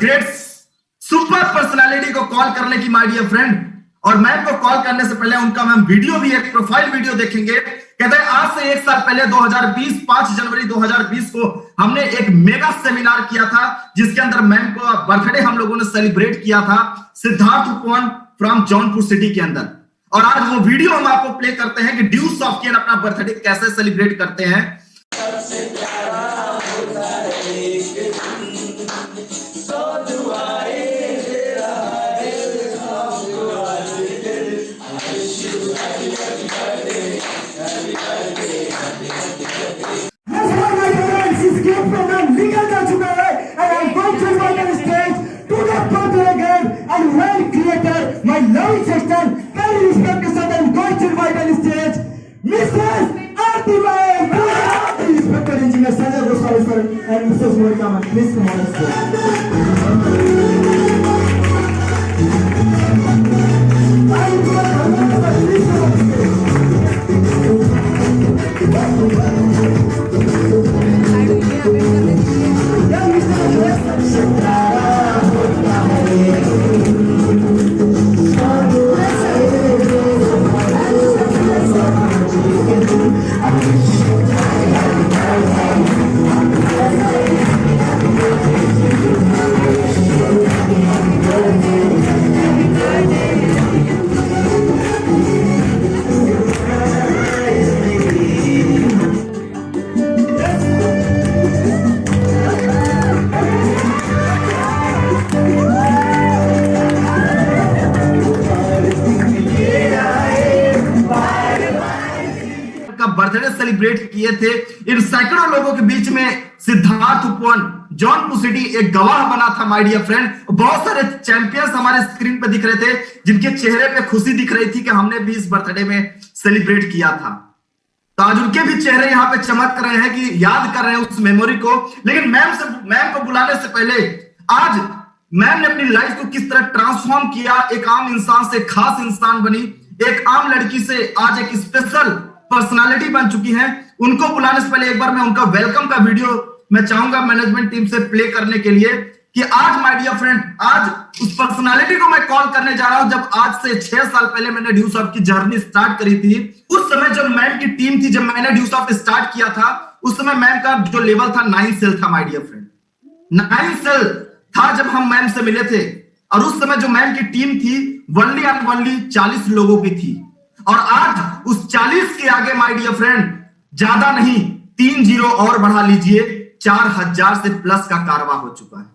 Great super personality को call करने की माय डियर फ्रेंड। और मैम को कॉल करने से पहले उनका मैम वीडियो भी एक प्रोफाइल वीडियो देखेंगे। कहते हैं आज से 1 साल पहले 2020 5 जनवरी 2020 को हमने एक मेगा सेमिनार किया था, जिसके अंदर मैम को बर्थडे हम लोगों ने सेलिब्रेट किया था सिद्धार्थ उपवन फ्रॉम जौनपुर सिटी के अंदर। और आज वो वीडियो हम आपको प्ले करते हैं कि ड्यूस ऑफ केन अपना बर्थडे कैसे सेलिब्रेट करते हैं। My loving sister, very respected son, I'm going to invite on stage, Mrs. Aarti Bai, very respected engineer Sanjay Goswami sir, and Mrs. Monica ma'am, please come on stage. Birthday celebrate किए थे। इन सैकड़ों लोगों के बीच में सिद्धार्थ उपवन Jaunpur city एक गवाह बना था माय डियर फ्रेंड। बहुत सारे चैंपियंस हमारे स्क्रीन पे दिख रहे थे, जिनके चेहरे पे खुशी दिख रही थी कि हमने भी इस बर्थडे में सेलिब्रेट किया था। तो आज उनके भी चेहरे यहाँ पे चमक रहे हैं कि याद कर रहे हैं उस मेमोरी को। लेकिन मैम को बुलाने से पहले आज मैम ने अपनी लाइफ को किस तरह ट्रांसफॉर्म किया, एक आम इंसान से खास इंसान बनी, एक आम लड़की से आज एक स्पेशल पर्सनालिटी बन चुकी हैं। उनको बुलाने से पहले एक बार मैं उनका वेलकम का वीडियो मैं चाहूंगा मैनेजमेंट टीम से प्ले करने के लिए कि आज माय डियर फ्रेंड आज उस पर्सनालिटी को मैं कॉल करने जा रहा हूं जब आज से 6 साल पहले मैंने ड्यूस ऑफ की जर्नी स्टार्ट करी थी। उस समय जब मैम की टीम थी, जब मैंने ड्यूस ऑफ स्टार्ट किया था, उस समय मैम का जो लेवल था 9 सेल था माय डियर फ्रेंड। 9 सेल था जब हम मैम से मिले थे। और उस समय जो मैम की टीम थी वनली एंड वनली 40 लोगों की थी। और आज उस 40 के आगे माय डियर फ्रेंड ज्यादा नहीं 3 जीरो और बढ़ा लीजिए, 4000 से प्लस का कारवा हो चुका है।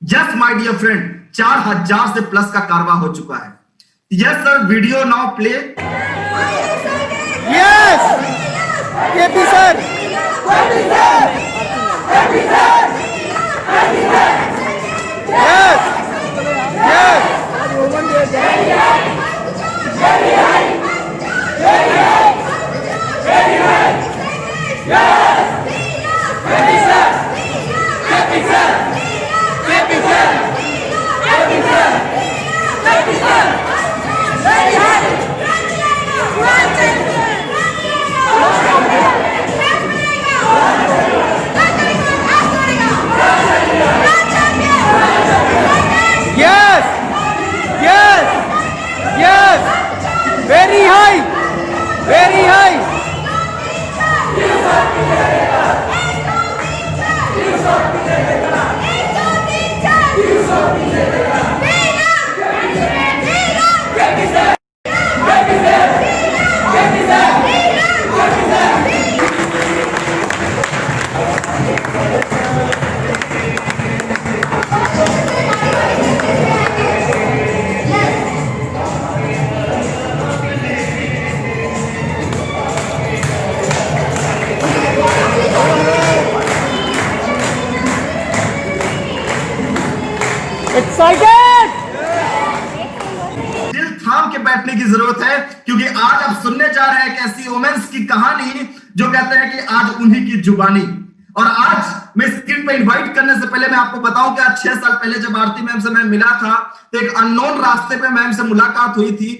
यस माय डियर फ्रेंड, 4000 से प्लस का कारवा हो चुका है। Yes sir, video now play. Yes KP sir, KP sir, KP sir, KP sir, yes yes very high, very high. Excited! दिल थाम के बैठने की जरूरत है, क्योंकि आज आप सुनने जा रहे हैं एक ऐसी वुमेन्स की कहानी जो कहते हैं कि आज उन्हीं की जुबानी। और आज मैं स्क्रीन पे इनवाइट करने से पहले मैं आपको बताऊं कि आज 6 साल पहले जब आरती मैम से मैं मिला था तो एक अननोन रास्ते पे मैम से मुलाकात हुई थी।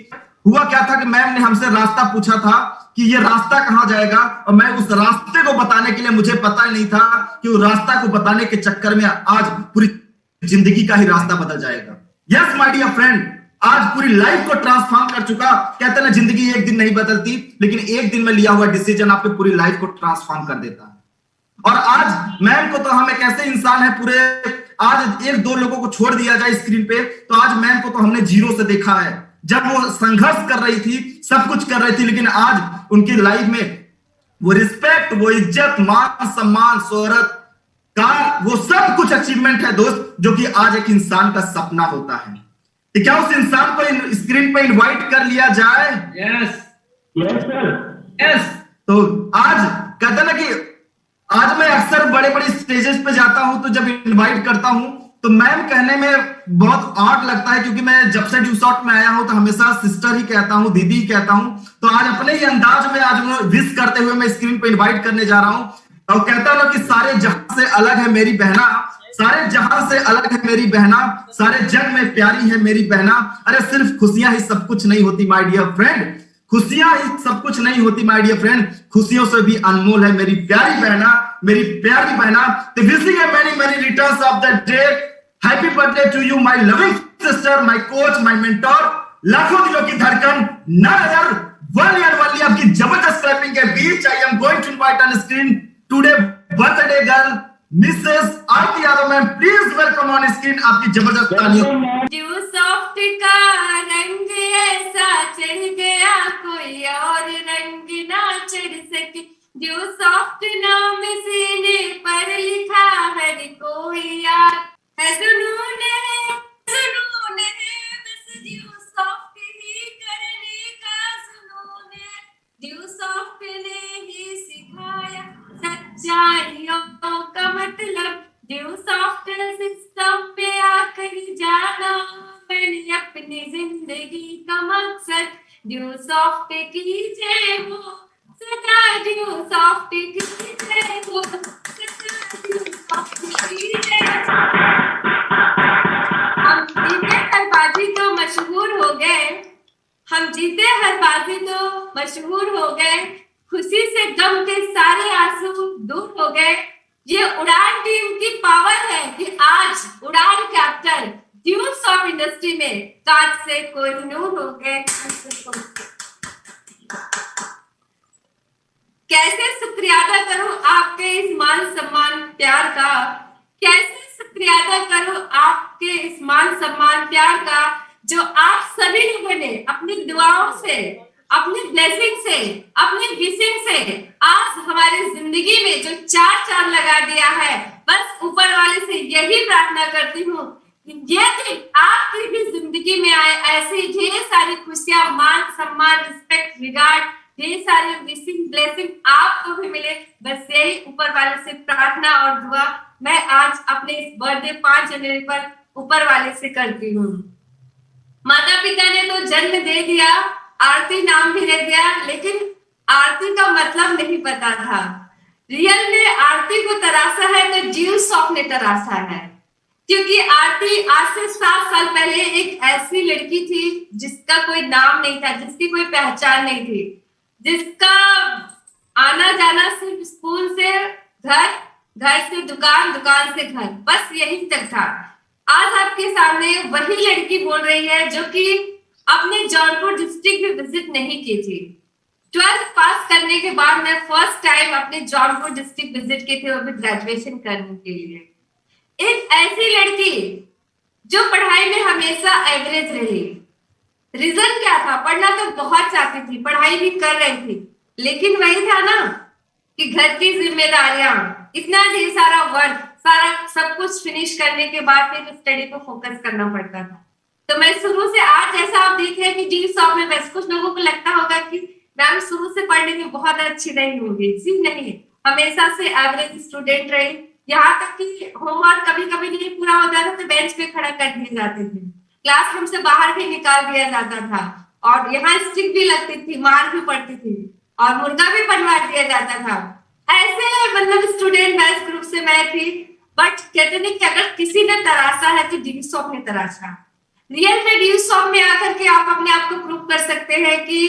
हुआ क्या था कि मैम ने हमसे रास्ता पूछा था कि ये रास्ता कहां जाएगा, और मैं उस रास्ते को बताने के लिए मुझे पता ही नहीं था कि उस रास्ता को बताने के चक्कर में आज पूरी जिंदगी का ही रास्ता बदल जाएगा। यस माय डियर फ्रेंड, आज पूरी लाइफ को ट्रांसफॉर्म कर चुका। कहते ना जिंदगी एक दिन नहीं बदलती, लेकिन एक दिन में लिया हुआ डिसीजन आपकी पूरी लाइफ को ट्रांसफॉर्म कर देता है। और आज मैम को तो हम एक ऐसे इंसान है पूरे, आज एक दो लोगों को छोड़ दिया जाए स्क्रीन पे, तो आज मैम को तो हमने जीरो से देखा है। जब वो संघर्ष कर रही थी, सब कुछ कर रही थी, लेकिन आज उनकी लाइफ में वो रिस्पेक्ट, वो इज्जत, मान सम्मान, शोहरत का वो सब कुछ अचीवमेंट है दोस्त, जो कि आज एक इंसान का सपना होता है। कि क्या उस इंसान को स्क्रीन पे इनवाइट कर लिया जाए? Yes yes sir yes. तो आज कहते ना कि आज मैं अक्सर बड़े बड़े स्टेजेस पे जाता हूं, तो जब इनवाइट करता हूं तो मैम कहने में बहुत ऑड लगता है, क्योंकि मैं जब से ड्यू शॉट में आया हूं तो हमेशा सिस्टर ही कहता हूं, दीदी ही कहता हूं। तो आज अपने ही अंदाज में आज विश करते हुए मैं स्क्रीन पे इनवाइट करने जा रहा हूं, और कहता हूं कि सारे जहां से अलग है मेरी बहना, सारे जहां से अलग है मेरी बहना, सारे जग में प्यारी है मेरी बहना। अरे सिर्फ खुशियां ही सब कुछ नहीं होती माय डियर फ्रेंड, खुशियां ही सब कुछ नहीं होती माय डियर फ्रेंड, खुशियों से भी अनमोल है मेरी प्यारी बहना, मेरी प्यारी बहना। तो wishing you many many returns of the day, happy birthday to you my loving sister, my coach, my mentor. लाखों दिलों की धड़कन, 9,000 आपकी जबरदस्त क्लैपिंग के बीच I am going to invite on screen today birthday girl Mrs Aarti Yadav ma'am, please welcome on screen, आपकी जबरदस्त तालियों। ड्यू सॉफ्ट का रंग ऐसा चढ़ गया, कोई और रंग ना चढ़ सके। ड्यू सॉफ्ट नाम सीने पर लिखा हर कोई याद है, जुनून है बस ड्यू सॉफ्ट ही करने का जुनून है। ड्यू सॉफ्ट ने ही सिखाया सच्चाइयों का मतलब, ड्यू सॉफ्ट सिस्टम पे आकर जाना मैंने अपनी जिंदगी का मकसद। ड्यू सॉफ्ट की जय हो सदा, ड्यू सॉफ्ट की जय हो सदा, ड्यू सॉफ्ट की जय हो। हम जीते हर बाजी तो मशहूर हो गए, हम जीते हर बाजी तो मशहूर हो गए, खुशी से गम के सारे आंसू दूर हो गए। ये उड़ान टीम की पावर है कि आज उड़ान कैप्टन ड्यूस ऑफ इंडस्ट्री में कांच से कोहिनूर हो गए। कैसे शुक्रिया अदा करूं आपके इस मान सम्मान प्यार का, कैसे शुक्रिया अदा करूं आपके इस मान सम्मान प्यार का, जो आप सभी लोगों ने अपनी दुआओं से, अपनी ब्लेसिंग से, अपनी विशिंग से आज हमारी जिंदगी में जो चार चांद लगा दिया है। बस ऊपर वाले से यही प्रार्थना करती हूँ ये दिन आपकी भी जिंदगी में आए, ऐसी ढेर सारी खुशियां, मान सम्मान, रिस्पेक्ट, रिगार्ड, ढेर सारी विशिंग ब्लेसिंग आपको भी मिले। बस यही ऊपर वाले से प्रार्थना और दुआ मैं आज अपने इस बर्थडे 5 जनवरी पर ऊपर वाले से करती हूँ। माता पिता ने तो जन्म दे दिया, आरती नाम भी रख दिया, लेकिन आरती का मतलब नहीं पता था। रियल में आरती को तराशा है तो ड्यू सॉफ्ट ने तराशा है, क्योंकि आरती आज से 7 साल पहले एक ऐसी लड़की थी जिसका कोई नाम नहीं था, जिसकी कोई पहचान नहीं थी, जिसका आना जाना सिर्फ स्कूल से घर, घर से दुकान, दुकान से घर, बस यही तक था। आज आपके सामने वही लड़की बोल रही है जो कि अपने जौनपुर डिस्ट्रिक्ट में विजिट नहीं की थी। 12th पास करने के बाद मैं फर्स्ट टाइम अपने जौनपुर डिस्ट्रिक्ट विजिट की थी, वो भी ग्रेजुएशन करने के लिए। एक ऐसी लड़की जो पढ़ाई में हमेशा एवरेज रही। रीजन क्या था? पढ़ना तो बहुत चाहती थी, पढ़ाई भी कर रही थी, लेकिन वही था ना कि घर की जिम्मेदारियां, इतना ढेर सारा वर्क, सारा सब कुछ फिनिश करने के बाद फिर स्टडी पे फोकस करना पड़ता था। तो मैं शुरू से, आज जैसा आप देख रहे हैं कि डी सॉफ्ट में, वैसे कुछ लोगों को लगता होगा कि मैम शुरू से पढ़ने में बहुत अच्छी नहीं होगी, जी नहीं, हमेशा से एवरेज स्टूडेंट रही। यहाँ तक कि होमवर्क कभी कभी नहीं पूरा होता था तो बेंच पे खड़ा कर दिए जाते थे, क्लासरूम से बाहर भी निकाल दिया जाता था, और यहाँ स्ट्रिक भी लगती थी, मार भी पड़ती थी, और मुर्गा भी बनवा दिया जाता था। ऐसे मतलब स्टूडेंट बेस्ट ग्रुप से मैं थी। बट कहते नहीं कि अगर किसी ने तराशा है तो डी सॉफ्ट ने तराशा। रियल में डी सॉफ्ट में आकर के आप अपने आप को प्रूव कर सकते हैं कि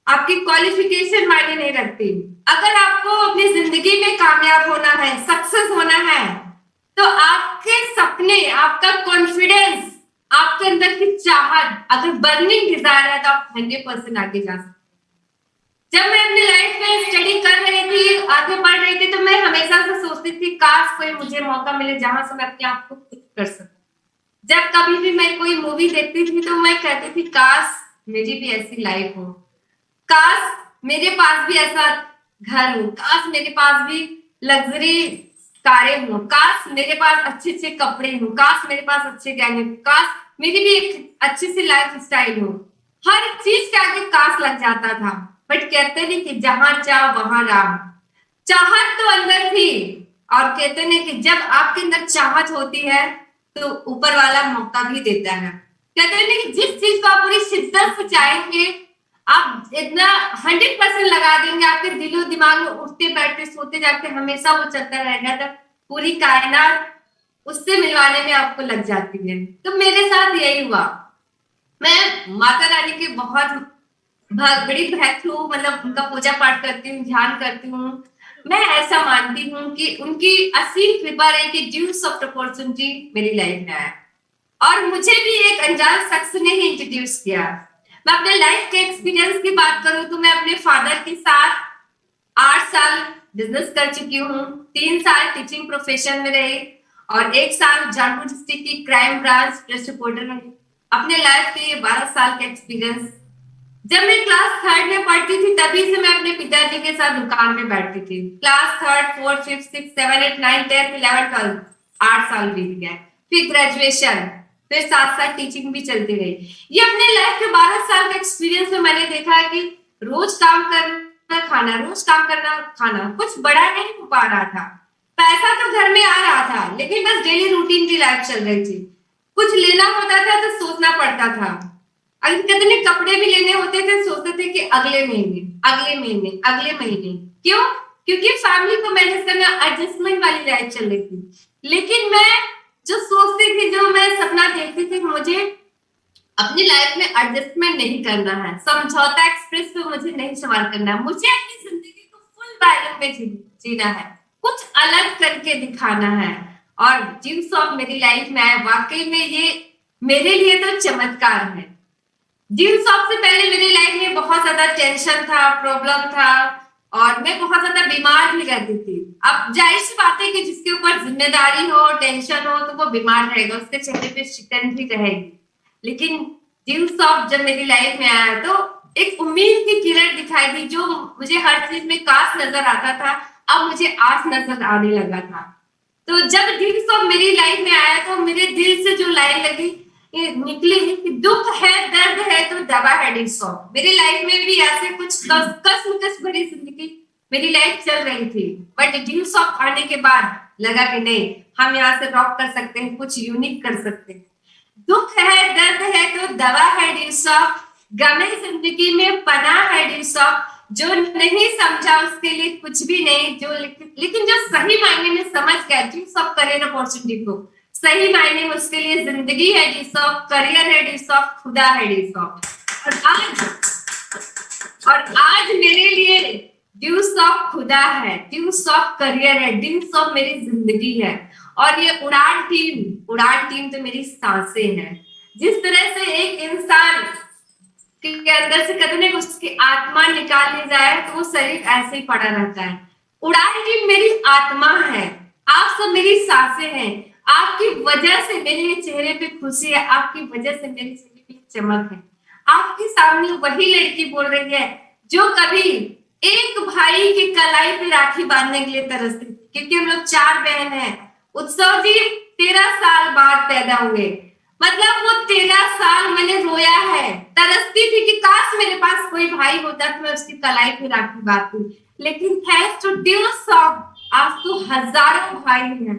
आपकी क्वालिफिकेशन मायने नहीं रखती। अगर आपको अपनी जिंदगी में कामयाब होना है, सक्सेस होना है, तो आपके सपने, आपका कॉन्फिडेंस, आपके अंदर की चाहत अगर बर्निंग डिजायर है तो आप 100% आगे जा सकते हैं। जब मैं अपनी लाइफ में स्टडी कर रही थी, आगे बढ़ रही थी, तो मैं हमेशा से सोचती थी काश कोई मुझे मौका मिले जहां से मैं अपने आप को खुद कर सकूं। जब कभी भी मैं कोई मूवी देखती थी तो मैं कहती थी काश मेरी भी ऐसी लाइफ हो, काश मेरे पास भी ऐसा घर हो, काश मेरे पास भी लग्जरी कारें हो, काश मेरे पास अच्छे अच्छे कपड़े हो, काश मेरे पास अच्छे गहने हो, काश मेरी भी एक अच्छी सी लाइफ स्टाइल हो। हर चीज के आगे काश लग जाता था। बट कहते नहीं कि जहां चाह वहां राह, चाहत तो अंदर थी। और कहते नहीं कि जब आपके अंदर चाहत होती है तो ऊपर वाला मौका भी देता है। कहते नहीं कि जिस चीज को आप पूरी शिद्दत से चाहेंगे, आप इतना 100% लगा देंगे, आपके दिलो दिमाग में उठते बैठते सोते जागते हमेशा वो चलता रहेगा, तब पूरी कायनात उससे मिलवाने में आपको लग जाती है। तो मेरे साथ यही हुआ। मैं माता रानी की बहुत बड़ी भक्त हूँ, मतलब उनका पूजा पाठ करती हूँ, ध्यान करती हूँ। मैं ऐसा मानती हूँ कि उनकी असीम कृपा रही कि ड्यूस ऑफ अपॉर्चुनिटी मेरी लाइफ में आया और मुझे भी एक अनजान शख्स ने ही इंट्रोड्यूस किया। मैं अपने लाइफ के एक्सपीरियंस की बात करूं तो मैं अपने फादर के साथ 8 साल बिजनेस कर चुकी हूँ, 3 साल टीचिंग प्रोफेशन में रही और 1 साल जौनपुर डिस्ट्रिक्ट की क्राइम ब्रांच प्रेस रिपोर्टर रही। अपने लाइफ के ये 12 साल के एक्सपीरियंस। जब मैं क्लास 3rd में पढ़ती थी तभी से मैं अपने पिताजी के साथ दुकान में बैठती थी। Class 3rd 4th 5th 6th 7th 8th 9th 10th 11th 12th 8 साल बीत गए, फिर ग्रेजुएशन, फिर साथ साथ टीचिंग भी चलती रही। ये अपने लाइफ के 12 साल के एक्सपीरियंस में मैंने देखा है कि रोज काम करना खाना, रोज काम करना खाना, कुछ बड़ा नहीं हो पा रहा था। पैसा तो घर में आ रहा था लेकिन बस डेली रूटीन की लाइफ चल रही थी। कुछ लेना होता था तो सोचना पड़ता था। अगर कितने कपड़े भी लेने होते थे सोचते थे कि अगले महीने अगले महीने अगले महीने। क्यों? क्योंकि फैमिली को मैनेज करना, एडजस्टमेंट वाली लाइफ चल रही थी। लेकिन मैं जो सोचती थी, जो मैं सपना देखती थी, मुझे अपनी लाइफ में एडजस्टमेंट नहीं करना है, समझौता एक्सप्रेस पे मुझे नहीं सवार करना है। मुझे अपनी जिंदगी को फुल बैलेंस में जीना है, कुछ अलग करके दिखाना है। और ड्यूस ऑफ मेरी लाइफ में आया, वाकई में ये मेरे लिए तो चमत्कार है। ड्यूस ऑफ से पहले मेरी लाइफ में बहुत ज्यादा टेंशन था, प्रॉब्लम था और मैं बहुत ज्यादा बीमार भी रहती थी। अब जाहिर सी बात है कि जिसके ऊपर जिम्मेदारी हो, टेंशन हो, तो वो बीमार रहेगा, उसके चेहरे पे शिकन भी रहेगी। लेकिन ड्यूस ऑफ जब मेरी लाइफ में आया तो एक उम्मीद की किरण दिखाई दी। जो मुझे हर चीज में काश नजर आता था, अब मुझे आस नजर आने लगा था। तो जब ड्यूस ऑफ मेरी लाइफ में आया तो मेरे दिल से जो लाइन लगी निकली कि दुख है, दर्द है तो दवा है ड्यूस ऑफ। मेरी लाइफ में भी ऐसे कुछ कस भरी जिंदगी मेरी लाइफ चल रही थी, बट ड्यूस ऑफ आने के बाद लगा कि नहीं, हम यहाँ से रॉक कर सकते हैं, कुछ यूनिक कर सकते हैं। दुख है, दर्द है तो दवा है ड्यूस ऑफ, गमे जिंदगी में पनाह है ड्यूस ऑफ। जो नहीं समझा उसके लिए कुछ भी नहीं, जो लेकिन जो सही मायने में समझ गया ड्यूस ऑफ करियर अपॉर्चुनिटी को, सही मायने में उसके लिए जिंदगी है ड्यूस ऑफ, करियर है ड्यूस ऑफ, खुदा है ड्यूस ऑफ। और आज मेरे लिए ड्यूस ऑफ खुदा है, ड्यूस ऑफ करियर है, ड्यूस ऑफ मेरी जिंदगी है। और ये उड़ान टीम तो मेरी सांसें हैं। जिस तरह से एक इंसान के अंदर से कहते हैं उसकी आत्मा निकाल ली जाए तो वो शरीर ऐसे ही पड़ा रहता है। उड़ान टीम मेरी आत्मा है, आप सब मेरी सांसें हैं। आपकी वजह से मेरे चेहरे पे खुशी है, आपकी वजह से मेरे चेहरे पे चमक है। आपके सामने वही लड़की बोल रही है जो कभी एक भाई की कलाई पे राखी बांधने के लिए तरसती थी, क्योंकि हम लोग 4 बहन हैं। उत्सव जी 13 साल बाद पैदा हुए, मतलब वो 13 साल मैंने रोया है, तरसती थी कि काश मेरे पास कोई भाई होता तो मैं उसकी कलाई पे राखी बांधती। लेकिन थैंक्स टू ड्यूस ऑफ आज तो हजारों भाई हैं,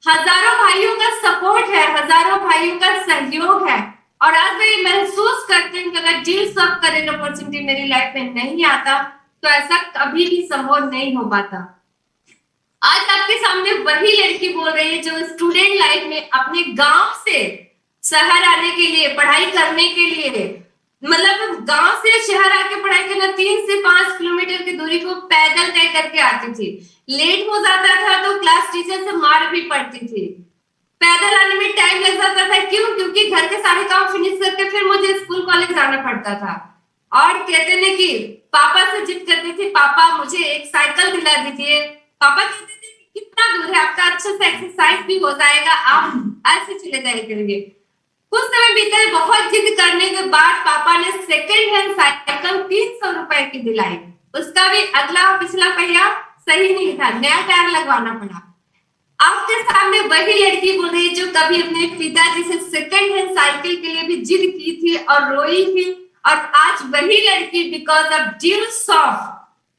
हजारों भाइयों का सपोर्ट है, हजारों भाइयों का सहयोग है। और आज मैं ये महसूस करती हूँ कि अगर ड्यूस ऑफ करियर अपॉर्चुनिटी मेरी लाइफ में नहीं आता तो ऐसा कभी भी संभव नहीं हो पाता। आज आपके सामने वही लड़की बोल रही है जो स्टूडेंट लाइफ में अपने गांव से शहर आने के लिए, पढ़ाई करने के लिए मतलब गांव से शहर आके पढ़ाई करना 3 से 5 किलोमीटर की दूरी को पैदल तय करके आती थी। लेट हो जाता था तो क्लास टीचर से मार भी पड़ती थी। पैदल आने में टाइम लग जाता था, क्यों? क्योंकि घर के सारे काम फिनिश करके फिर मुझे स्कूल कॉलेज जाना पड़ता था। और कहते हैं कि पापा से जिद करती थी, पापा मुझे एक साइकिल दिला दीजिए। पापा कहते थे कि कितना दूर है, आपका अच्छे से एक्सरसाइज भी हो जाएगा, आप ऐसे चले जाया करेंगे। कुछ समय बीता, बहुत जिद करने के बाद पापा ने सेकेंड हैंड साइकिल 300 रुपए की दिलाई। उसका भी अगला पिछला पहिया सही नहीं था, नया टायर लगवाना पड़ा। आपके सामने वही लड़की बोल रही है जो कभी अपने पिताजी से सेकेंड हैंड साइकिल के लिए भी जिद की थी और रोई थी, और आज वही लड़की because of Deuce Off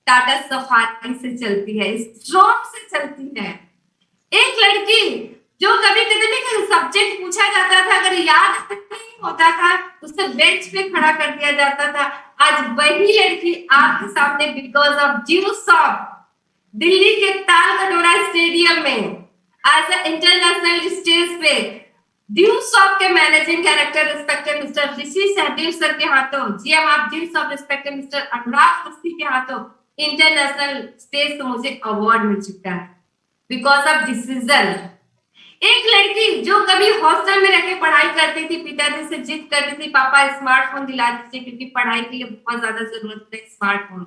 Tata Safari से चलती है, स्ट्रॉन्ग से चलती है। एक लड़की जो कभी कभी सब्जेक्ट पूछा जाता था, अगर याद नहीं होता था उसे बेंच पे खड़ा कर दिया जाता था, आज वही लड़की आपके सामने because of Deuce of Delhi के ताल कटोरा स्टेडियम में एज अ इंटरनेशनल स्टेज पे ड्यूस ऑफ के managing director respected Mr Rishi Sahdev sir के हाथों, GM of Deuce Off respected Mr Anurag Masti के हाथों इंटरनेशनल स्टेज तो मुझे अवार्ड मिल चुका है बिकॉज ऑफ डिसीजन। एक लड़की जो कभी हॉस्टल में रहकर पढ़ाई करती थी, पिताजी से जिद करती थी, पापा स्मार्टफोन दिला दीजिए क्योंकि पढ़ाई के लिए बहुत ज्यादा जरूरत है स्मार्टफोन।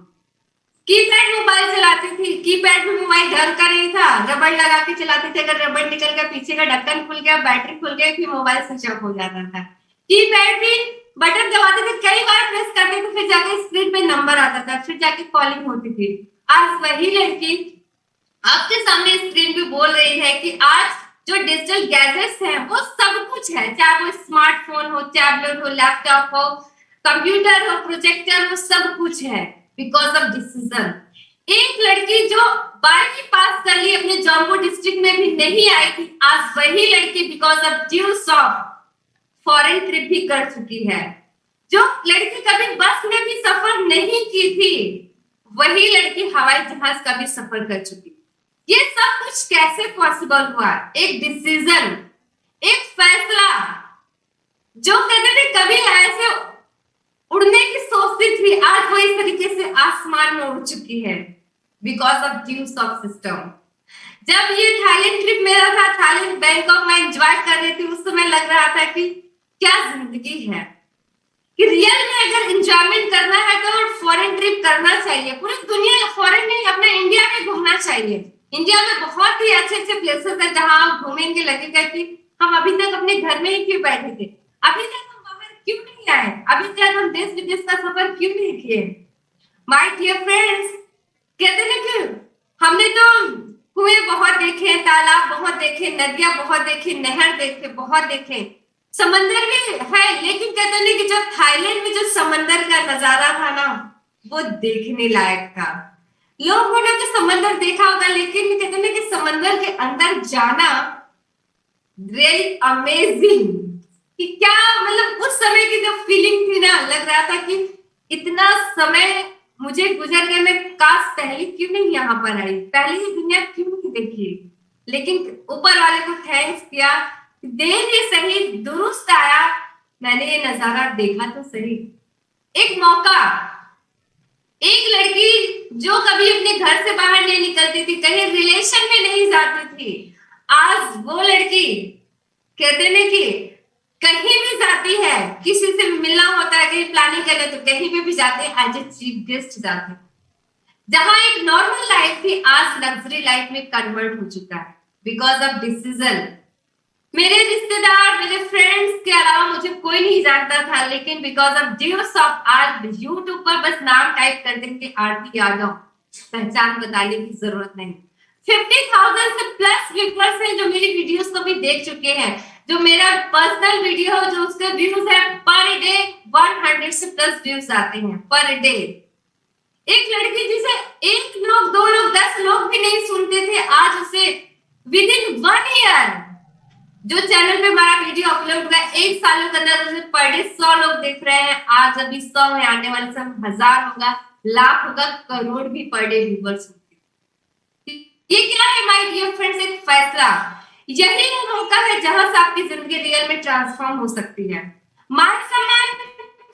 कीपैड मोबाइल चलाती थी, कीपैड में मोबाइल ढंग का नहीं था, रबड़ लगा के चलाती थी, अगर रबड़ निकल गया, पीछे का ढक्कन खुल गया, बैटरी खुल गई, फिर मोबाइल स्विच ऑफ हो जाता था। कीपैड भी बटन दबाते थे, कई बार प्रेस करते थे, फिर जाके स्क्रीन पे नंबर आता था, फिर जाके कॉलिंग होती थी। आज वही लड़की आपके सामने स्क्रीन पे बोल रही है कि आज जो डिजिटल गैजेट्स हैं वो सब कुछ है, चाहे वो स्मार्टफोन हो, टैबलेट हो, लैपटॉप हो, कंप्यूटर हो, प्रोजेक्टर हो, सब कुछ है बिकॉज ऑफ डिसीजन। एक लड़की जो 12वीं पास कर ली, अपने जौनपुर डिस्ट्रिक्ट में भी नहीं आई थी, आज वही लड़की because of Deuce Off foreign trip भी कर चुकी है। जो लड़की कभी बस में भी सफर नहीं की थी, वही लड़की हवाई जहाज का भी सफर कर चुकी। ये सब कुछ कैसे पॉसिबल हुआ? एक डिसीजन, एक फैसला। जो कहते थे कभी ऐसे उड़ने की सोचती थी, आज वो इस तरीके से आसमान में उड़ चुकी है because of Deuce of system. जब ये थाईलैंड ट्रिप मेरा था, थाईलैंड बैंकॉक में एंजॉय कर रही थी, उस समय लग रहा था कि क्या जिंदगी है, कि रियल में अगर एंजॉयमेंट करना है तो फॉरेन ट्रिप करना चाहिए। पूरी दुनिया, फॉरेन नहीं, अपना इंडिया में घूमना चाहिए। इंडिया में बहुत ही अच्छे अच्छे प्लेसेस है जहां आप घूमेंगे, लगेगा कि हम अभी तक अपने घर में ही क्यों बैठे थे, अभी तक हम बाहर क्यों नहीं आए, अभी तक हम देश विदेश का सफर क्यों नहीं किए। माय डियर फ्रेंड्स, कहते हैं कि हमने तो कुएं बहुत देखे, तालाब बहुत देखे, नदियां बहुत देखी, नहर देखे, बहुत देखे, समंदर भी है, लेकिन कहते हैं कि जो थाईलैंड में जो समंदर का नजारा था ना, वो देखने लायक था। लोगों ने तो समंदर देखा होगा, लेकिन कहते हैं कि समंदर के अंदर जाना रियली अमेजिंग, कि क्या मतलब उस समय की जो फीलिंग थी ना, लग रहा था कि इतना समय मुझे गुजर गया, मैं काश पहले क्यों नहीं यहाँ पर आई, पहले ये दुनिया क्यों नहीं देखी। लेकिन ऊपर वाले को थैंक्स किया, देर ही सही दुरुस्त आया, मैंने ये नजारा देखा तो सही। एक मौका, एक लड़की जो कभी अपने घर से बाहर नहीं निकलती थी, कहीं रिलेशन में नहीं जाती थी, आज वो लड़की कहते हैं कि कहीं भी जाती है, किसी से मिलना होता है, कहीं प्लानिंग करने तो कहीं पे भी जाते हैं, एज ए चीफ गेस्ट जाते हैं। जहां एक नॉर्मल लाइफ थी, आज लग्जरी लाइफ में कन्वर्ट हो चुका है बिकॉज ऑफ डिसीजन। मेरे रिश्तेदार, मेरे फ्रेंड्स के अलावा मुझे कोई नहीं जानता था, लेकिन बिकॉज ऑफ ड्यूस ऑफ आज यूट्यूब पर बस नाम टाइप कर देंगे आरती यादव, पहचान बताने की जरूरत नहीं। 50,000 से प्लस व्यूअर्स हैं जो मेरी वीडियोस को भी देख चुके हैं। जो मेरा पर्सनल वीडियो जो उसके व्यूज है पर डे 100 से प्लस व्यूज आते हैं पर डे। एक लड़की जिसे 1 लोग 2 लोग 10 लोग भी नहीं सुनते थे, आज उसे विद इन 1 ईयर जो चैनल पे हमारा वीडियो अपलोड हुआ 1 सालों के अंदर उसे पर डे 100 लोग देख रहे हैं। आज अभी 100 है, आने वाले समय 1000 होगा, लाख होगा, करोड़ भी पर डे व्यूअर्स होंगे। ये क्या है माय डियर फ्रेंड्स? एक फैसला। यही वो मौका है जहां से आपकी जिंदगी रियल में ट्रांसफॉर्म हो सकती है। मान सम्मान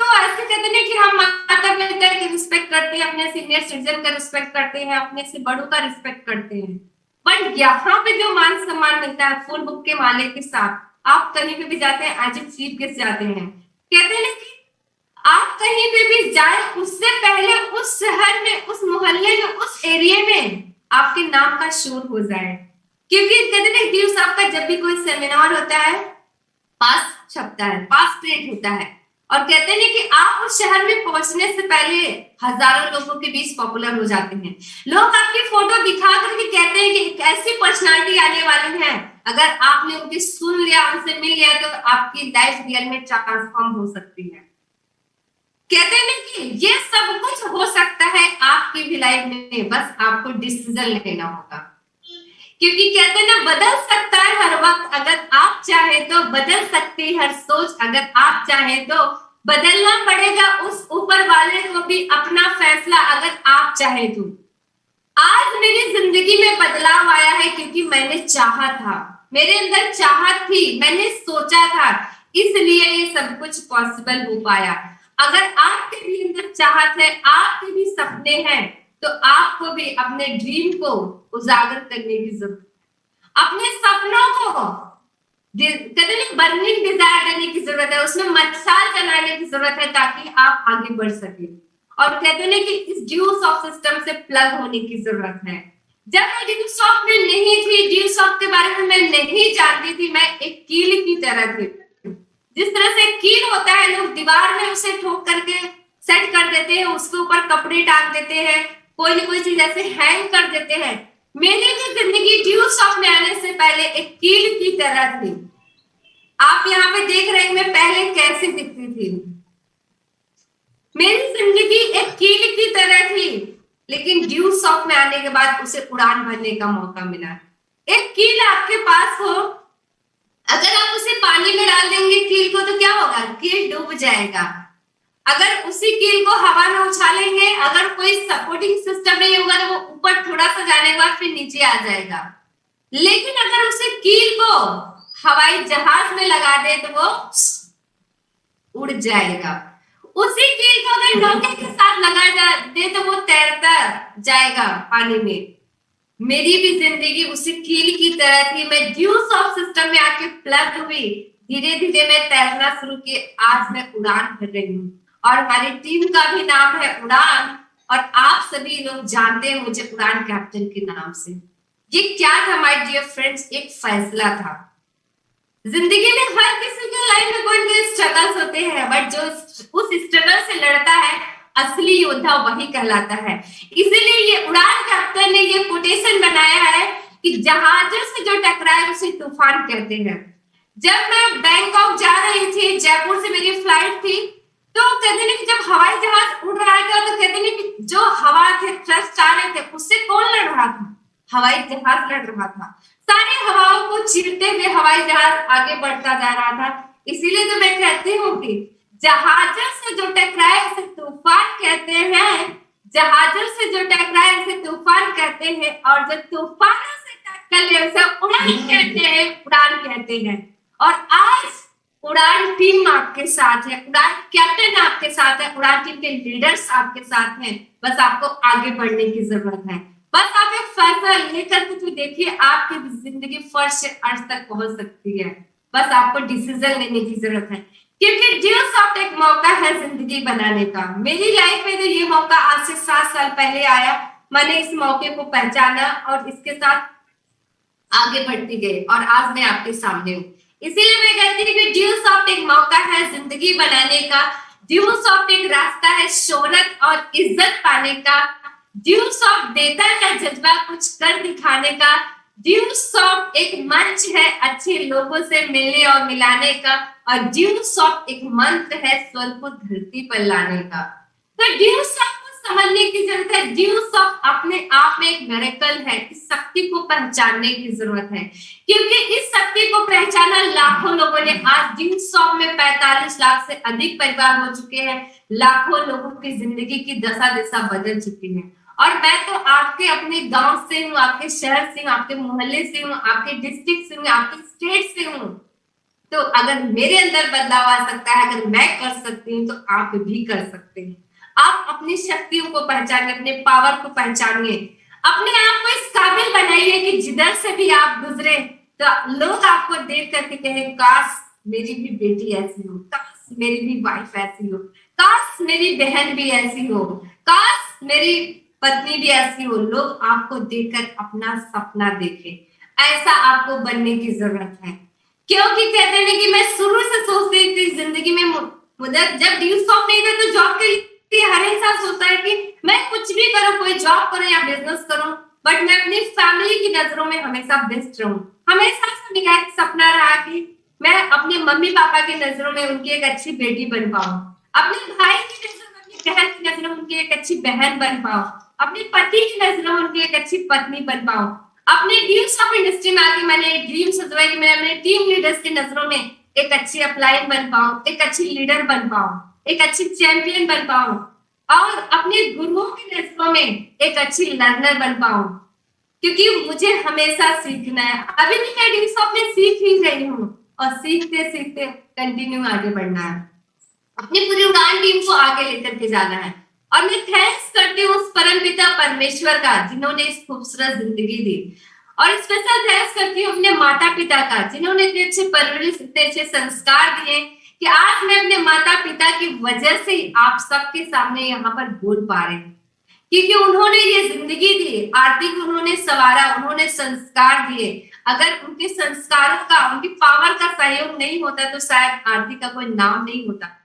तो ऐसे कहते हैं कि हम माता पिता की रिस्पेक्ट करते हैं, अपने सीनियर सिटीजन का रिस्पेक्ट करते हैं, अपने से बड़ों का रिस्पेक्ट करते हैं, बट यहाँ पे जो मान सम्मान मिलता है फुल बुक के माले के साथ, आप कहीं पे भी जाते हैं एज ए चीफ गेस्ट जाते हैं, कहते हैं कि आप कहीं पे भी जाए उससे पहले उस शहर में, उस मोहल्ले में, उस एरिया में आपके नाम का शोर हो जाए। क्योंकि कहते हैं दिवस आपका जब भी कोई सेमिनार होता है पास छपता है, पास क्रिएट होता है, और कहते हैं कि आप उस शहर में पहुंचने से पहले हजारों लोगों के बीच पॉपुलर हो जाते हैं। लोग आपकी फोटो दिखा करके कहते हैं कि एक ऐसी पर्सनालिटी आने वाली है, अगर आपने उनकी सुन लिया, उनसे मिल लिया तो आपकी लाइफ रियल में ट्रांसफॉर्म हो सकती है। कहते हैं कि ये सब कुछ हो सकता है आपकी भी लाइफ में, बस आपको डिसीजन लेना होगा। क्योंकि कहते हैं ना, बदल सकता है हर वक्त, अगर आप चाहे तो बदल सकती है हर सोच, अगर आप चाहे तो बदलना पड़ेगा उस ऊपर वाले को भी अपना फैसला, अगर आप चाहे तो। आज मेरी जिंदगी में बदलाव आया है क्योंकि मैंने चाहा था, मेरे अंदर चाहत थी, मैंने सोचा था, इसलिए ये सब कुछ पॉसिबल हो पाया। अगर आपके भी अंदर चाहत है, आपके भी सपने हैं, तो आपको भी अपने ड्रीम को उजागर करने की जरूरत है, अपने सपनों को कहते हैं बर्निंग डिजायर देने की जरूरत है, उसमें मशाल जलाने की जरूरत है ताकि आप आगे बढ़ सके। और कहते हैं कि इस ड्यूसॉफ्ट सिस्टम से प्लग होने की जरूरत है। जब मैं ड्यूसॉफ्ट में नहीं थी, ड्यूसॉफ्ट के बारे में मैं नहीं जानती थी, मैं एक कील की तरह थी। जिस तरह से कील होता है, लोग दीवार में उसे ठोक करके सेट कर देते हैं, उसके ऊपर कपड़े टांग देते हैं, कोई ना कोई चीज ऐसे हैंग कर देते हैं। मेरी भी जिंदगी ड्यूसॉफ्ट में आने से पहले एक कील की तरह थी। आप यहाँ पे देख रहे हैं मैं पहले कैसे दिखती थी। मेरी जिंदगी एक कील की तरह थी, लेकिन ड्यूसॉफ्ट में आने के बाद उसे उड़ान भरने का मौका मिला। एक कील आपके पास हो, अगर आप उसे पानी में डाल देंगे कील को, तो क्या होगा? कील डूब जाएगा। अगर उसी कील को हवा में उछालेंगे, अगर कोई सपोर्टिंग सिस्टम नहीं होगा तो वो ऊपर थोड़ा सा जाने के बाद फिर नीचे आ जाएगा। लेकिन अगर उसे कील को हवाई जहाज में लगा दे तो वो उड़ जाएगा। उसी कील को अगर नौके के साथ लगा दे तो वो तैरता जाएगा पानी में। मेरी भी जिंदगी उसी कील की तरह थी। मैं ड्यूसॉफ्ट सिस्टम में आके प्लग हुई, धीरे धीरे मैं तैरना शुरू किया, आज मैं उड़ान भर रही हूँ। और हमारी टीम का भी नाम है उड़ान, और आप सभी लोग जानते हैं मुझे उड़ान कैप्टन के नाम से। ये क्या था माय डियर फ्रेंड्स? एक फैसला था। जिंदगी में हर किसी के लाइफ में कोई ना कोई स्ट्रगल्स होते हैं, बट जो उस स्ट्रगल से लड़ता है असली योद्धा वही कहलाता है। इसीलिए ये उड़ान कैप्टन ने ये कोटेशन बनाया है कि जहाजों से जो टकराए उसे तूफान कहते हैं। जब मैं बैंकॉक जा रही थी, जयपुर से मेरी फ्लाइट थी, तो कहते हैं कि जब हवाई जहाज उड़ रहा था तो कहते हैं कि जो हवा थे, थ्रस्ट आ रहे थे, उससे कौन लड़ रहा था? हवाई जहाज लड़ रहा था। सारी हवाओं को चीरते हुए हवाई जहाज आगे बढ़ता जा रहा था। इसीलिए तो मैं कहती हूँ कि जहाजों से जो टकराए उसे तूफान कहते हैं, जहाजों से जो टकराए उसे तूफान कहते हैं, और जो तूफानों से टक्कर ले उसे उड़ान कहते हैं, उड़ान कहते हैं। और आज उड़ान टीम आपके साथ है, उड़ान कैप्टन आपके साथ है, उड़ान टीम के लीडर्स आपके साथ हैं। बस आपको आगे बढ़ने की जरूरत है। बस आप एक फैसला लेकर के तो देखिए, आपकी जिंदगी फर्श से अर्श तक पहुंच सकती है। बस आपको डिसीजन लेने की जरूरत है, क्योंकि ड्यूसॉफ्ट एक मौका है जिंदगी बनाने का। मेरी लाइफ में तो ये मौका आज से 7 साल पहले आया। मैंने इस मौके को पहचाना और इसके साथ आगे बढ़ती गई, और आज मैं आपके सामने हूँ। इसीलिए मैं कहती हूँ कि ड्यूसॉफ्ट एक मौका है जिंदगी बनाने का। ड्यूसॉफ्ट एक रास्ता है शोहरत और इज्जत पाने का। ड्यूसॉफ्ट देता है जज्बा कुछ कर दिखाने का। ड्यूसॉफ्ट एक मंच है अच्छे लोगों से मिलने और मिलाने का, और ड्यूसॉफ्ट एक मंत्र है स्वर्ग को धरती पर लाने का। तो ड्यूसॉफ्ट को समझने की जरूरत है। ड्यूसॉफ्ट अपने आप में एक मिरेकल है। इस शक्ति को पहचानने की जरूरत है, क्योंकि इस शक्ति को पहचाना लाखों लोगों ने। आज ड्यूसॉफ्ट में 45 लाख से अधिक परिवार हो चुके हैं। लाखों लोगों की जिंदगी की दशा दिशा बदल चुकी है। और मैं तो आपके अपने गांव से हूँ, आपके शहर से हूँ, आपके मोहल्ले से हूँ, आपके डिस्ट्रिक्ट से हूँ, आपके स्टेट से हूँ। तो अगर मेरे अंदर बदलाव आ सकता है, अगर मैं कर सकती हूँ तो आप भी कर सकते हैं। आप अपनी शक्तियों को पहचानिए, अपने पावर को पहचानिए, अपने आप को इस काबिल बनाइए कि जिधर से भी आप गुजरे तो लोग आपको देख करके कहें काश मेरी भी बेटी ऐसी हो, काश मेरी भी वाइफ ऐसी हो, काश मेरी बहन भी ऐसी हो, काश मेरी पत्नी भी ऐसी हो। लोग आपको देखकर अपना सपना देखें। ऐसा आपको बनने की जरूरत है, क्योंकि कहते हैं कि मैं शुरू से सोच रही थी जिंदगी में मुझे जब ड्यूज ऑफ नहीं था तो जॉब के लिए हर इंसान सोचता है कि मैं कुछ भी करूं, कोई जॉब करूं या बिजनेस करूं, बट मैं अपनी फैमिली की नजरों में हमेशा बेस्ट रहूं। हमेशा से मेरा एक सपना रहा कि मैं अपने मम्मी पापा की नजरों में उनकी एक अच्छी बेटी बन पाऊं, अपने भाई की नजरों में, अपनी बहन की नजरों में उनकी एक अच्छी बहन बन पाऊं, अपने पति की नजरों में उनकी एक अच्छी पत्नी बन पाऊं। अपने ड्रीम्स ऑफ इंडस्ट्री में आके मैंने एक ड्रीम सजवाई कि मैं अपने टीम लीडर्स की नजरों में एक अच्छी अपलाइन बन पाऊं, एक अच्छी लीडर बन पाऊं, एक अच्छी चैंपियन बन पाऊं और अपने गुरुओं की नजरों में एक अच्छी लर्नर बन पाऊं, क्योंकि मुझे हमेशा सीखना है। अभी भी मैं ड्रीम्स ऑफ में सीख ही रही हूँ और सीखते सीखते कंटिन्यू आगे बढ़ना है, अपनी पूरी उड़ान टीम को आगे लेकर के जाना है। और मैं थैंक्स करती हूँ उस परमपिता परमेश्वर का जिन्होंने इस खूबसूरत जिंदगी दी, और स्पेशल थैंक्स करती हूँ अपने माता पिता का जिन्होंने इतने अच्छे परवरिश, इतने अच्छे संस्कार दिए कि आज मैं अपने माता पिता की वजह से आप सबके सामने यहाँ पर बोल पा रही हूँ, क्योंकि उन्होंने ये जिंदगी दी, आरती को उन्होंने सवारा, उन्होंने संस्कार दिए। अगर उनके संस्कारों का, उनकी पावर का सहयोग नहीं होता तो शायद आरती का कोई नाम नहीं होता।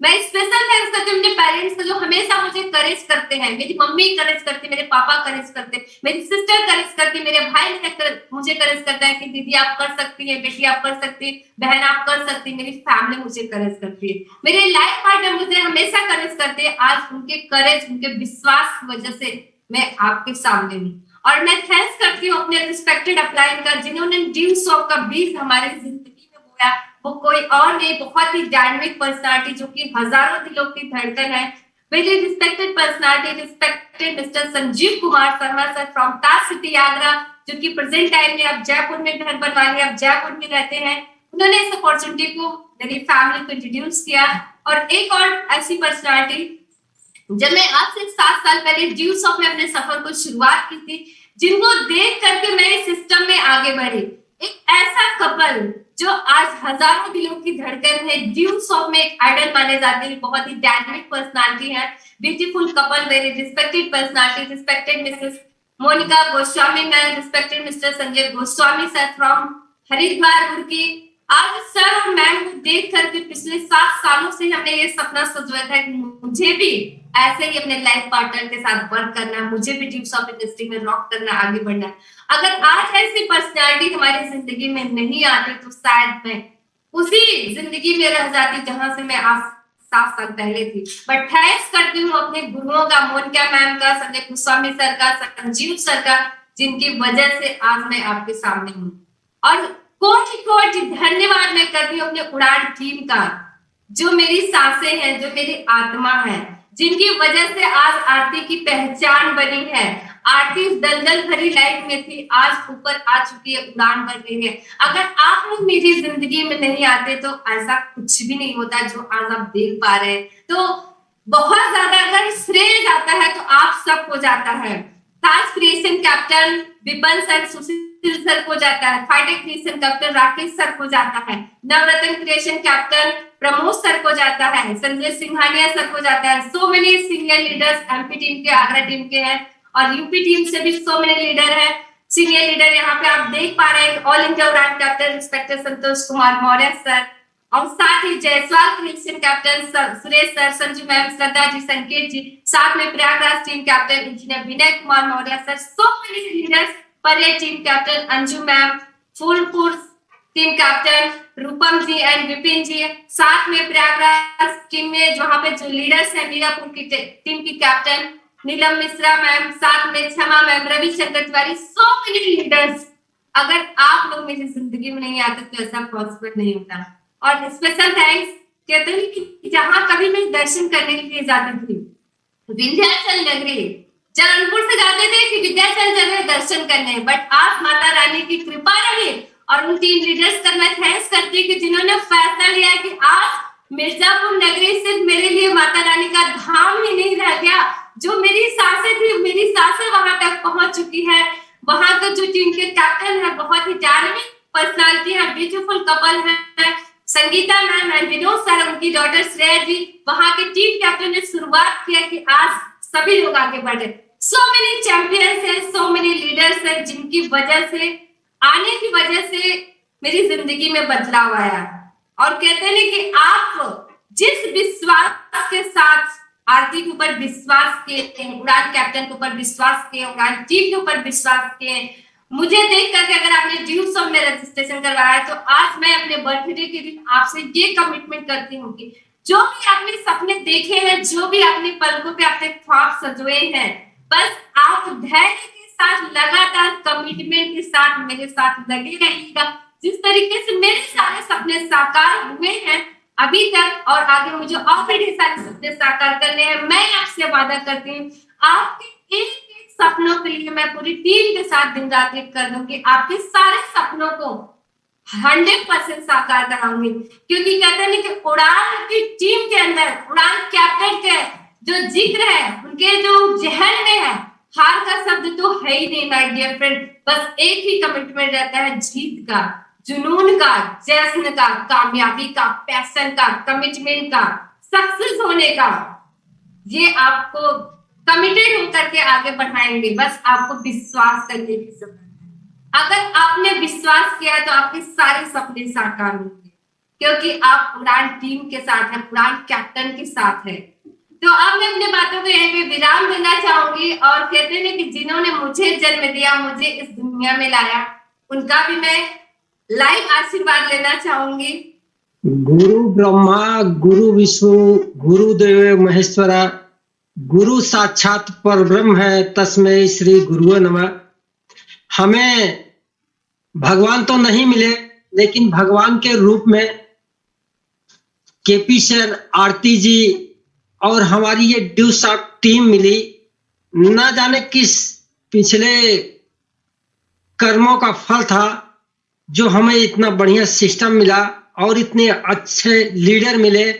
मैं स्पेशल थैंक्स करती हूँ अपने पेरेंट्स को जो हमेशा मुझे करेज करते हैं। मेरी मम्मी करेज करती है, मेरे पापा करेज करते हैं, मेरी सिस्टर करेज करती है, मेरे भाई मुझे करेज करता है कि दीदी आप कर सकती है, बेटी आप कर सकती है, बहन आप कर सकती है। मेरी फैमिली मुझे करेज करती है, मेरे लाइफ पार्टनर मुझे हमेशा करेज करते हैं। आज उनके करेज, उनके विश्वास की वजह से मैं आपके सामने हूँ। और मैं थैंक्स करती हूँ अपने रिस्पेक्टेड अपलाइन का जिन्होंने ड्यूज ऑफ का बीज हमारी जिंदगी में बोया। वो कोई और नहीं, बहुत ही डायनेमिक पर्सनालिटी जो कि हजारों दिलों की धड़कन है। Very respected personality, respected mister Sanjeev Kumar Sharma sir from Taj city Agra, जो कि प्रेजेंट टाइम में अब जयपुर में घर बनवा लिया, अब जयपुर में रहते हैं। उन्होंने इस अपॉर्चुनिटी को मेरी फैमिली को इंट्रोड्यूस किया। और एक और ऐसी पर्सनालिटी, जब मैं आज से 7 साल पहले ड्यूज ऑफ में अपने सफर को शुरुआत की थी, जिनको देख करके मैं इस सिस्टम में आगे बढ़ी, एक ऐसा कपल जो आज हजारों दिलों की धड़कन है, ड्यूज ऑफ में एक आइडल माने जाते हैं, बहुत ही डायनेमिक पर्सनालिटी है, beautiful couple, very respected personality, respected Mrs Monika Goswami ma'am, respected Mr Sanjay Goswami sir from Haridwar Roorkee. आज सर और मैम को देख करके पिछले 7 सालों से हमने ये सपना सजवाया था कि मुझे भी ऐसे ही अपने लाइफ पार्टनर के साथ वर्क करना है, मुझे भी ड्यूज ऑफ इंडस्ट्री में रॉक करना, आगे बढ़ना है। अगर आज ऐसी पर्सनालिटी हमारी जिंदगी में नहीं आती तो शायद मैं उसी जिंदगी में रह जाती जहां से मैं आज 7 साल पहले थी। बट थैंक्स करती हूँ अपने गुरुओं का, मोनिका मैम का, संजय गोस्वामी सर का, संजीव सर का, जिनकी वजह से आज मैं आपके सामने हूँ। और कोटि धन्यवाद मैं करती हूँ अपने उड़ान टीम का, जो मेरी सांसें हैं, जो मेरी आत्मा है, जिनकी वजह से आज आरती की पहचान बनी है। आरती दलदल भरी लाइफ में थी, आज ऊपर आ चुकी है, उड़ान भर गई है। अगर आप लोग मेरी जिंदगी में नहीं आते तो ऐसा कुछ भी नहीं होता जो आज आप देख पा रहे हैं। तो बहुत ज्यादा अगर श्रेय जाता है तो आप सबको जाता है। ताज क्रिएशन कैप्टन विपन सर, सुशील सर को जाता है, fighter creation captain Rakesh sir को जाता है, नवरत्न क्रिएशन कैप्टन प्रमोद सर को जाता है, संजय सिंघानिया सर को जाता है। So many senior leaders MP team के, आगरा टीम के हैं, और यूपी टीम से भी सो मेनी लीडर है, सीनियर लीडर यहाँ पे आप देख पा रहे हैं। All India Udaan captain respected Santosh Kumar Maurya sir, और साथ ही Jaiswal creation captain Suresh sir, Sanju ma'am, Shraddha ji, Sanket ji, साथ में Prayagraj team captain engineer Vinay Kumar Maurya sir, so many leaders, parade team captain Anju ma'am, Phulpur team captain Roopam ji and Vipin ji, साथ में प्रयागराज टीम में जहाँ पे जो लीडर्स है, मीरापुर की टीम की कैप्टन नीलम मिश्रा मैम, साथ में क्षमा मैम, रविशंकर तिवारी, सो मेनी लीडर्स। अगर आप लोग मेरी जिंदगी में नहीं आते तो ऐसा पॉसिबल नहीं होता। और स्पेशल थैंक्स कहते हैं कि जहां कभी मैं दर्शन करने के लिए जाती थी, विंध्याचल नगरी, जौनपुर से जाते थे कि विंध्याचल जगह दर्शन करने, बट आज माता रानी की कृपा रही और उन टीम लीडर्स का मैं थैंक्स करती हूँ कि जिन्होंने फैसला लिया कि आज मिर्जापुर नगरी सिर्फ मेरे लिए माता रानी का धाम ही नहीं रह गया, जो मेरी सासें थी, मेरी सासें वहां तक पहुंच चुकी है। वहां का जो टीम के कैप्टन है बहुत ही डायनामिक पर्सनालिटी है, ब्यूटीफुल कपल है, Sangeeta ma'am and Vinod sir, उनकी डॉटर श्रेया जी, वहां के टीम कैप्टन ने शुरुआत किया कि आज सभी लोग आगे बढ़े। सो मेनी चैंपियंस है, सो मेनी लीडर्स है, जिनकी वजह से, आने की वजह से मेरी जिंदगी में बदलाव आया। और कहते हैं कि आप जिस विश्वास के साथ आरती के ऊपर विश्वास किए, उड़ान कैप्टन के ऊपर विश्वास किए, उड़ान टीम के ऊपर विश्वास किए, मुझे देख करके अगर आपने ड्यू सॉन्ग में रजिस्ट्रेशन करवाया तो आज मैं अपने बर्थडे के दिन आपसे ये कमिटमेंट करती हूँ कि जो भी आपने सपने देखे हैं, जो भी आपने पलकों पे अपने ख्वाब सजोए हैं, बस आप धैर्य के साथ लगातार कमिटमेंट के साथ मेरे साथ लगे रहिएगा। जिस तरीके से मेरे सारे सपने साकार हुए हैं अभी तक और आगे मुझे और भी ढेर सारे सपने साकार करने हैं, मैं आपसे वादा करती हूँ आपके एक सपनों के लिए मैं पूरी टीम के साथ दिन रात एक कर दूंगी, आपके सारे सपनों को 100% साकार कराऊंगी। क्योंकि कहते हैं कि उड़ान की टीम के अंदर उड़ान कैप्टन के जो जिक्र है, उनके जो जहन में है, हार का शब्द तो है ही नहीं माय डियर फ्रेंड। बस एक ही कमिटमेंट रहता है, जीत का, जुनून का, जश्न का, कामयाबी का, पैशन का, कमिटमेंट का, सक्सेस होने का। ये आपको कमिटेड होकर के आगे बढ़ाएंगे, बस आपको विश्वास करने की जरूरत है। अगर आपने विश्वास किया तो आपके सारे सपने साकार होंगे, क्योंकि आप उड़ान टीम के साथ हैं, उड़ान कैप्टन के साथ है। तो अब मैं अपने बातों को यहीं पे विराम देना चाहूंगी और कहते हैं कि जिन्होंने मुझे जन्म दिया, मुझे इस दुनिया में लाया, उनका भी मैं लाइव आशीर्वाद लेना चाहूंगी। गुरु ब्रह्मा गुरु विष्णु गुरुदेव महेश्वरा, गुरु साक्षात परब्रह्म है, तस्मै श्री गुरुवे नमः। हमें भगवान तो नहीं मिले, लेकिन भगवान के रूप में केपी सर, आरती जी और हमारी ये ड्यू सॉन्ग टीम मिली। ना जाने किस पिछले कर्मों का फल था जो हमें इतना बढ़िया सिस्टम मिला और इतने अच्छे लीडर मिले,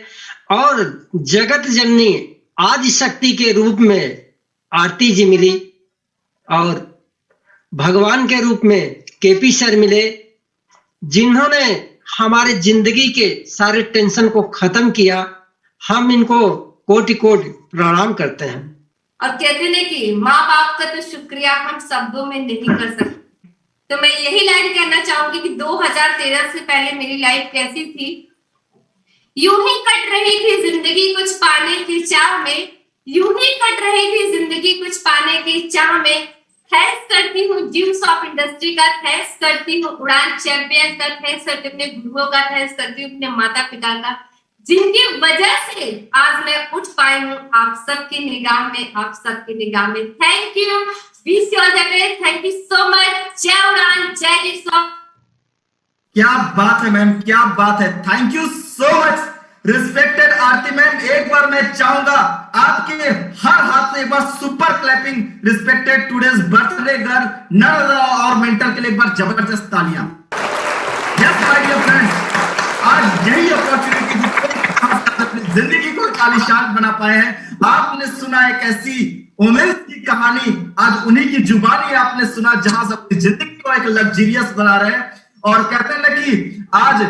और जगत जननी आदि शक्ति के रूप में आरती जी मिली, और भगवान के रूप में केपी सर मिले, जिन्होंने हमारे जिंदगी के सारे टेंशन को खत्म किया। हम इनको कोटि कोटि प्रणाम करते हैं। और कहते हैं कि माँ बाप का तो शुक्रिया हम शब्दों में नहीं कर सकते। तो मैं यही लाइन कहना चाहूंगी कि 2013 से पहले मेरी लाइफ कैसी थी। यूं ही कट रही थी जिंदगी कुछ पाने की चाह में, यूं ही कट रही थी जिंदगी कुछ पाने की चाह में। थैंक्स करती हूँ ड्यूस ऑफ इंडस्ट्री का, थैंक्स करती हूँ उड़ान चैंपियन का, थैंक्स करती हूँ अपने गुरुओं का, थैंक्स करती हूँ अपने माता पिता का, जिनकी वजह से आज मैं उठ पाई हूँ आप सबकी निगाह में, आप सबकी निगाह में। Thank you, wish you all the best, thank you so much. जय उड़ान, जय ड्यूस। क्या बात है मैम, क्या बात है, thank you so much respected Aarti ma'am. एक बार मैं चाहूंगा आपके हर हाथ से एक बार super clapping respected today's birthday girl नर और मेंटर के लिए एक बार जबरदस्त तालियां। यस माय डियर फ्रेंड्स, आज यही अपॉर्चुनिटी अपनी जिंदगी को आलीशान बना पाए हैं। आपने सुना एक ऐसी वुमेन्स की कहानी, आज उन्हीं की जुबानी आपने सुना, जहां से अपनी जिंदगी को एक लग्जरियस बना रहे हैं। और कहते हैं ना कि आज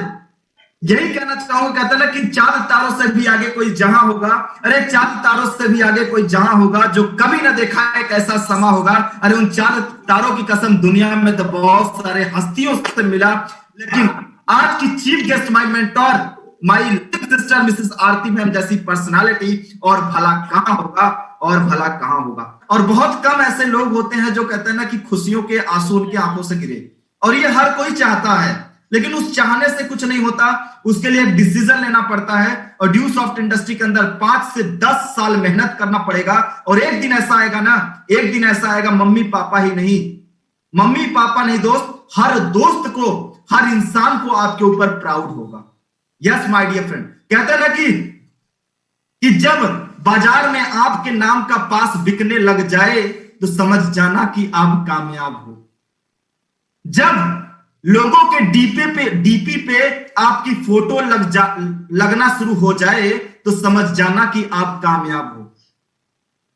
यही कहना चाहूंगा, कहते हैं ना कि चांद तारों से भी आगे कोई जहां होगा, अरे चांद तारों से भी आगे कोई जहां होगा, जो कभी ना देखा एक ऐसा समा होगा। अरे उन चांद तारों की कसम, दुनिया में तो बहुत सारे हस्तियों से मिला, लेकिन आज की chief guest my mentor, my sister Mrs Aarti ma'am जैसी पर्सनालिटी और भला कहां होगा, और भला कहां होगा। और बहुत कम ऐसे लोग होते हैं जो कहते हैं ना कि खुशियों के आंसू उनकी आंखों से गिरे, और ये हर कोई चाहता है, लेकिन उस चाहने से कुछ नहीं होता, उसके लिए एक डिसीजन लेना पड़ता है। और ड्यू सॉफ्ट इंडस्ट्री के अंदर 5 से 10 साल मेहनत करना पड़ेगा, और एक दिन ऐसा आएगा ना, एक दिन ऐसा आएगा, मम्मी पापा ही नहीं, मम्मी पापा नहीं दोस्त, हर दोस्त को, हर इंसान को आपके ऊपर प्राउड होगा। यस माय डियर फ्रेंड, कहते हैं ना कि जब बाजार में आपके नाम का पास बिकने लग जाए तो समझ जाना कि आप कामयाब हो। जब लोगों के डीपी पे आपकी फोटो लगना शुरू हो जाए तो समझ जाना कि आप कामयाब हो।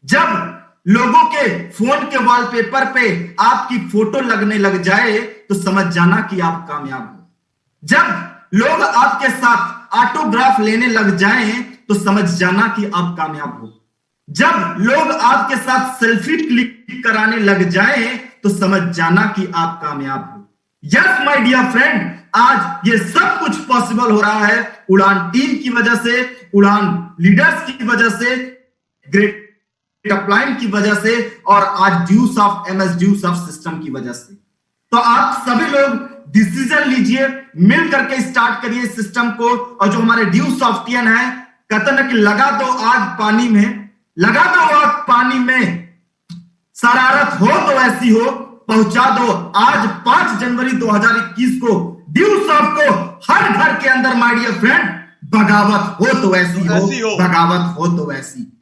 जब लोगों के फोन के वॉलपेपर पे आपकी फोटो लगने लग जाए तो समझ जाना कि आप कामयाब हो। जब लोग आपके साथ ऑटोग्राफ लेने लग जाएं तो समझ जाना कि आप कामयाब हो। जब लोग आपके साथ सेल्फी क्लिक कराने लग जाएं तो समझ जाना कि आप कामयाब हो। यस माय डियर फ्रेंड, आज ये सब कुछ पॉसिबल हो रहा है उड़ान टीम की वजह से, उड़ान लीडर्स की वजह से, ग्रेट अपलाइन की वजह से और आज ड्यूस ऑफ एमएस ड्यूस ऑफ सिस्टम की वजह से। तो आप सभी लोग डिसीजन लीजिए, मिल करके स्टार्ट करिए इस सिस्टम को। और जो हमारे ड्यूस ऑफ टीएन है, कहते ना कि लगा दो आग पानी में, लगा दो आग पानी में, शरारत हो तो ऐसी हो, पहुंचा दो आज 5 जनवरी 2021 को ड्यूस ऑफ को हर घर के अंदर। माय डियर फ्रेंड, बगावत हो तो ऐसी हो, बगावत हो तो ऐसी।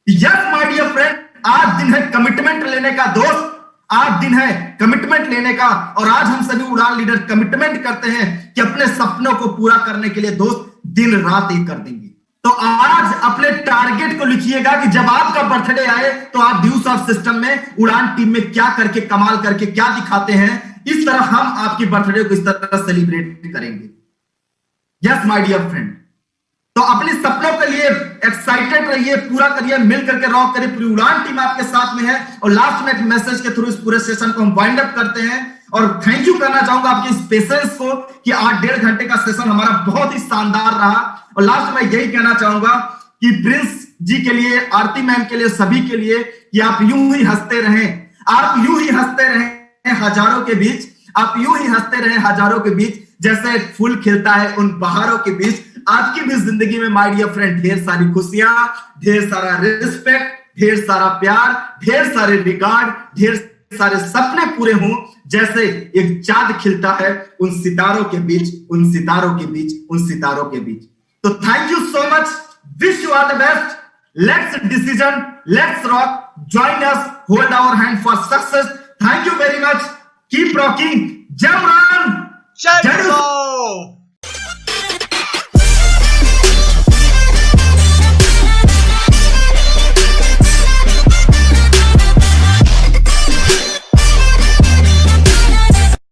यस माय डियर फ्रेंड, आज दिन है कमिटमेंट लेने का दोस्त, आज दिन है कमिटमेंट लेने का। और आज हम सभी उड़ान लीडर कमिटमेंट करते हैं कि अपने सपनों को पूरा करने के लिए दोस्त दिन रात एक कर देंगे। तो आज अपने टारगेट को लिखिएगा कि जब आपका बर्थडे आए तो आप ड्यूस ऑफ सिस्टम में उड़ान टीम में क्या करके कमाल करके क्या दिखाते हैं। इस तरह हम आपकी बर्थडे को इस तरह सेलिब्रेट करेंगे। यस माय डियर फ्रेंड, तो अपने सपनों के लिए एक्साइटेड रहिए, पूरा करिए, मिल करके रॉक करिए। पूरी उड़ान टीम आपके साथ में है। और लास्ट में एक मैसेज के थ्रू इस पूरे सेशन को हम वाइंड अप करते हैं और थैंक यू करना चाहूंगा आपके इस पेशेंस को कि आज 1.5 घंटे का सेशन हमारा बहुत ही शानदार रहा। और लास्ट में यही कहना चाहूंगा कि प्रिंस जी के लिए, आरती मैम के लिए, सभी के लिए कि आप यूं ही हंसते रहें, आप यूं ही हंसते रहें हजारों के बीच, आप यूं ही हंसते रहें हजारों के बीच, जैसे एक फूल खिलता है उन बहारों के बीच। आपकी भी जिंदगी में माय डियर फ्रेंड ढेर सारी खुशियां, ढेर सारा रिस्पेक्ट, ढेर सारा प्यार, ढेर सारे रिगार्ड, ढेर सारे सपने पूरे हों, जैसे एक चांद खिलता है उन सितारों के बीच, उन सितारों के बीच, उन सितारों के बीच। तो thank you so much, wish you all the best, let's decision, let's rock, join us, hold our hand for success. Thank you very much, keep rocking, जय उड़ान, जय